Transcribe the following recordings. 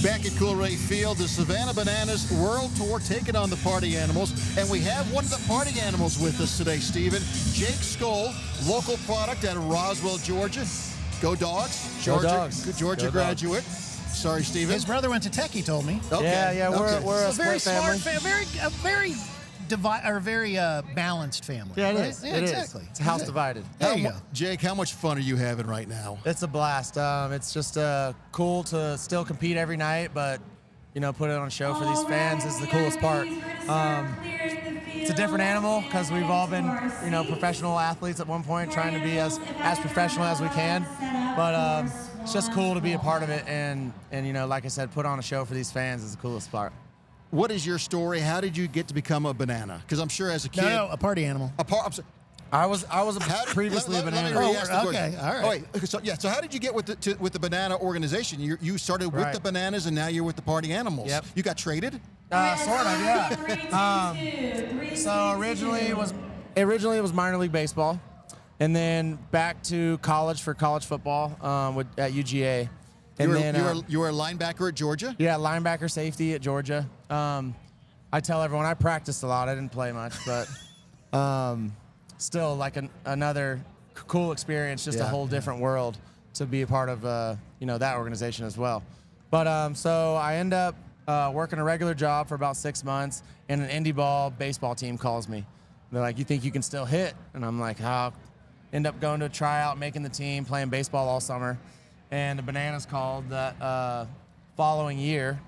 Back at Coolray Field, the Savannah Bananas World Tour taking on the Party Animals. And we have one of the Party Animals with us today, Stephen. Jake Skole, local product out of Roswell, Georgia. Go Dogs. Go Dogs. Georgia Go graduate. Dogs. Sorry, Stephen. His brother went to Tech, he told me. Okay. Yeah, we're a very split family. smart family. Very balanced family. Yeah, it right? is. Yeah, it exactly. is. It's a house divided. There you go. Jake, how much fun are you having right now? It's a blast. It's just cool to still compete every night, but put it on a show for these fans is the coolest part. It's a different animal because we've all been professional athletes at one point, trying to be as professional as we can. But it's just cool to be a part of it, and like I said, put on a show for these fans is the coolest part. What is your story? How did you get to become a banana? Because I'm sure as a kid, No, a party animal. I'm sorry. I was previously a banana. Okay, all right. Oh, wait. So how did you get with the banana organization? You started with the bananas, and now you're with the Party Animals. Yep. You got traded? Sort of, yeah. So originally it was minor league baseball, and then back to college for college football at UGA. And you were a linebacker at Georgia? Yeah, linebacker safety at Georgia. I tell everyone I practiced a lot. I didn't play much, but still like another cool experience, just a whole different world to be a part of that organization as well. But so I end up working a regular job for about 6 months, and an indie ball baseball team calls me. They're like, "You think you can still hit?" And I'm like, "How?" End up going to a tryout, making the team, playing baseball all summer. And the Bananas called that following year.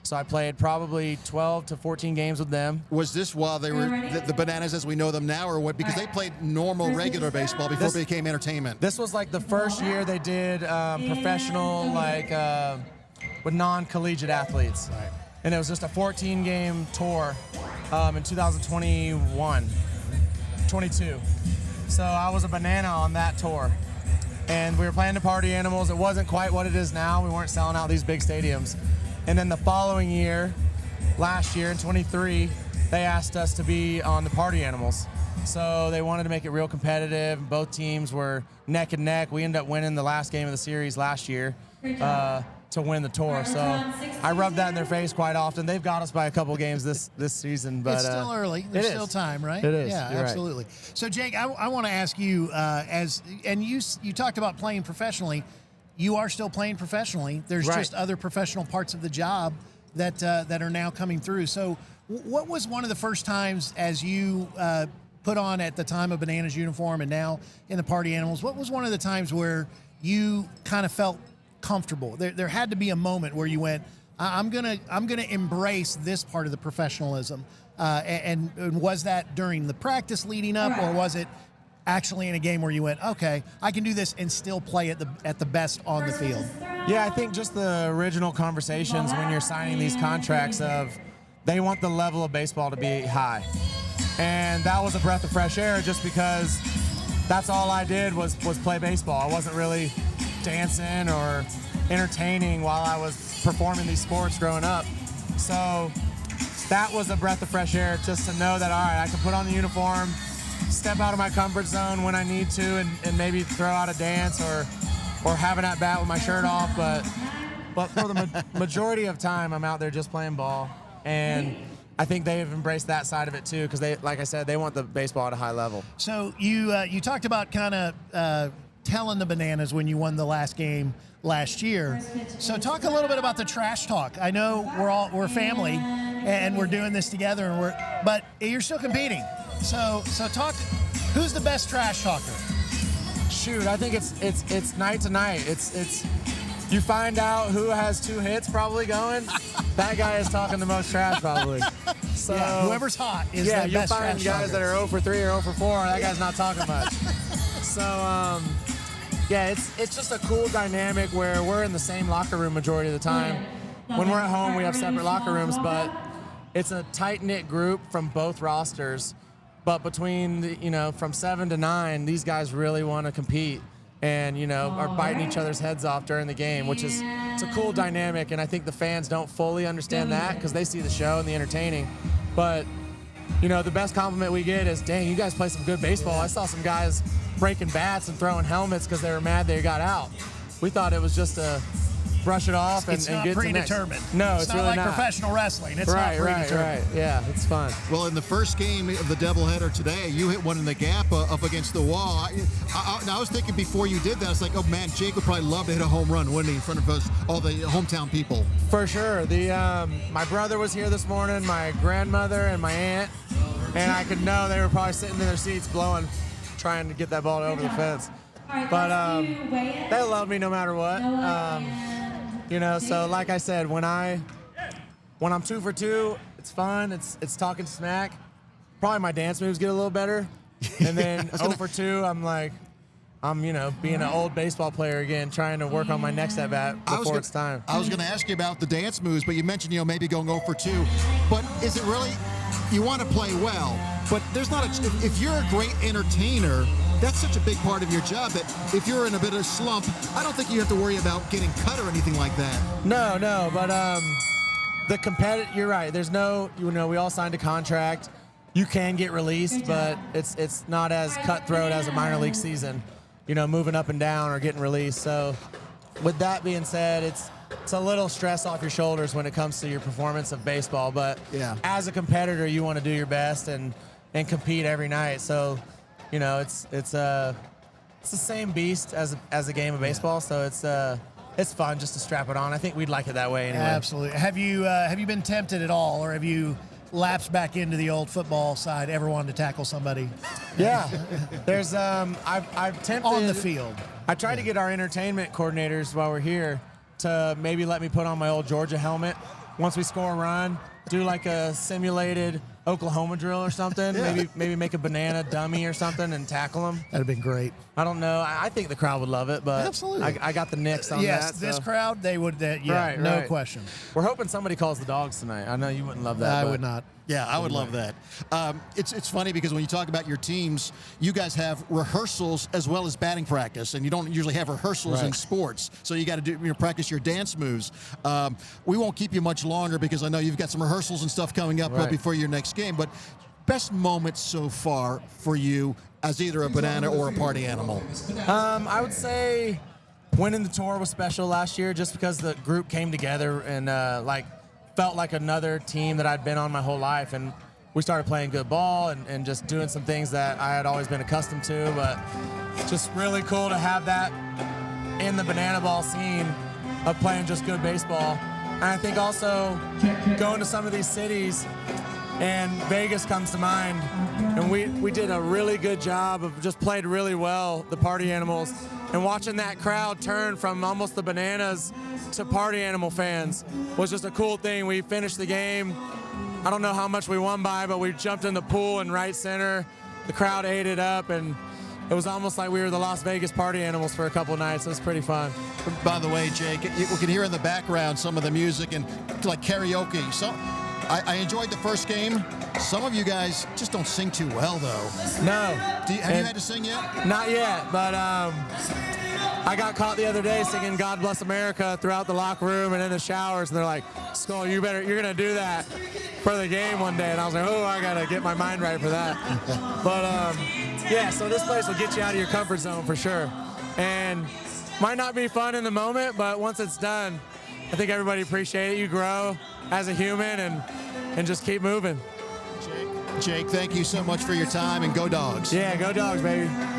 So I played probably 12 to 14 games with them. Was this while they were the Bananas as we know them now, or what? Because they played normal, regular baseball before it became entertainment. This was like the first year they did professional, with non-collegiate athletes. Right. And it was just a 14-game tour in 22. So I was a banana on that tour. And we were playing the Party Animals. It wasn't quite what it is now. We weren't selling out these big stadiums. And then the following year, last year in 23, they asked us to be on the Party Animals. So they wanted to make it real competitive. Both teams were neck and neck. We ended up winning the last game of the series last year to win the tour. So I rub that in their face quite often. They've got us by a couple games this season. But it's still early. There's still time, right? It is. Yeah, You're absolutely. Right. So, Jake, I want to ask you, you talked about playing professionally. You are still playing professionally. There's just other professional parts of the job that are now coming through. So what was one of the first times as you put on at the time of Bananas uniform and now in the Party Animals, what was one of the times where you kind of felt comfortable? There had to be a moment where you went, I'm gonna embrace this part of the professionalism. And was that during the practice leading up, or was it actually in a game where you went, okay, I can do this and still play at the best on the field? Yeah, I think just the original conversations when you're signing these contracts of they want the level of baseball to be high. And that was a breath of fresh air just because that's all I did was play baseball. I wasn't really dancing or entertaining while I was performing these sports growing up. So that was a breath of fresh air just to know that, all right, I can put on the uniform, step out of my comfort zone when I need to, and maybe throw out a dance or have an at-bat with my shirt off. But for the majority of time, I'm out there just playing ball. And I think they've embraced that side of it too, because they, like I said, they want the baseball at a high level. So you talked about kind of telling the Bananas when you won the last game last year. So talk a little bit about the trash talk. I know we're family and we're doing this together, but you're still competing. So talk. Who's the best trash talker? Shoot, I think it's night to night. It's you find out who has 2 hits probably going. That guy is talking the most trash probably. So yeah, whoever's hot is the best trash talker. You find guys that are 0 for 3 or 0 for 4. That guy's not talking much. So yeah, it's just a cool dynamic where we're in the same locker room majority of the time. When we're at home, we have separate locker rooms, but it's a tight-knit group from both rosters. But between from 7 to 9, these guys really want to compete and are biting each other's heads off during the game, which is it's a cool dynamic. And I think the fans don't fully understand that because they see the show and the entertaining. But the best compliment we get is, "Dang, you guys play some good baseball." I saw some guys breaking bats and throwing helmets because they were mad they got out. We thought it was just a brush it off and It's not get to next. predetermined. No, it's it's not really like not. professional wrestling. It's not predetermined. Right. Yeah, it's fun. Well, in the first game of the doubleheader today, you hit one in the gap up against the wall. I was thinking before you did that, I was like, oh man, Jake would probably love to hit a home run, wouldn't he, in front of us, all the hometown people. For sure. My brother was here this morning, my grandmother and my aunt, and I could know they were probably sitting in their seats blowing, trying to get that ball over the fence. But they love me no matter what. So like I said, when I'm 2 for 2, it's fun. It's talking smack. Probably my dance moves get a little better. And then 0 for 2, I'm being an old baseball player again, trying to work on my next at bat before it's time. I was going to ask you about the dance moves, but you mentioned, maybe going 0 for 2. But is it really, you want to play well, but there's not if you're a great entertainer, that's such a big part of your job that if you're in a bit of a slump, I don't think you have to worry about getting cut or anything like that. No, but the competitive, you're right. There's no, we all signed a contract. You can get released, but it's not as cutthroat as a minor league season, moving up and down or getting released. So with that being said, it's a little stress off your shoulders when it comes to your performance of baseball. But as a competitor, you want to do your best and compete every night. So, it's the same beast as a game of baseball. So it's fun just to strap it on. I think we'd like it that way anyway. Absolutely. Have you been tempted at all, or have you lapsed back into the old football side, ever wanted to tackle somebody? Yeah. There's I've tempted on the field. I tried to get our entertainment coordinators while we're here to maybe let me put on my old Georgia helmet once we score a run, do like a simulated Oklahoma drill or something. Maybe make a banana dummy or something and tackle them. That'd have been great. I don't know. I think the crowd would love it, but absolutely. I got the Knicks on that. Yes, this crowd, they would. No question. We're hoping somebody calls the dogs tonight. I know you wouldn't love that. I would not. Yeah, I would love that. It's funny because when you talk about your teams, you guys have rehearsals as well as batting practice, and you don't usually have rehearsals in sports. So you got to do practice your dance moves. We won't keep you much longer because I know you've got some rehearsals and stuff coming up before your next game. But best moments so far for you as either a banana or a party animal? I would say winning the tour was special last year just because the group came together and felt like another team that I'd been on my whole life, and we started playing good ball and just doing some things that I had always been accustomed to. But just really cool to have that in the banana ball scene of playing just good baseball. And I think also going to some of these cities, and Vegas comes to mind, and we did a really good job of just played really well, the party animals, and watching that crowd turn from almost the Bananas to party animal fans was just a cool thing. We finished the game. I don't know how much we won by, but we jumped in the pool in right center. The crowd ate it up, and it was almost like we were the Las Vegas party animals for a couple of nights. It was pretty fun. By the way, Jake, we can hear in the background some of the music and like karaoke. So I enjoyed the first game. Some of you guys just don't sing too well, though. No. Have you had to sing yet? Not yet, but I got caught the other day singing God Bless America throughout the locker room and in the showers, and they're like, Skole, you're going to do that for the game one day. And I was like, oh, I got to get my mind right for that. But, so this place will get you out of your comfort zone for sure. And might not be fun in the moment, but once it's done, I think everybody appreciates it. You grow as a human and just keep moving. Jake, thank you so much for your time, and go Dogs. Yeah, go Dogs, baby.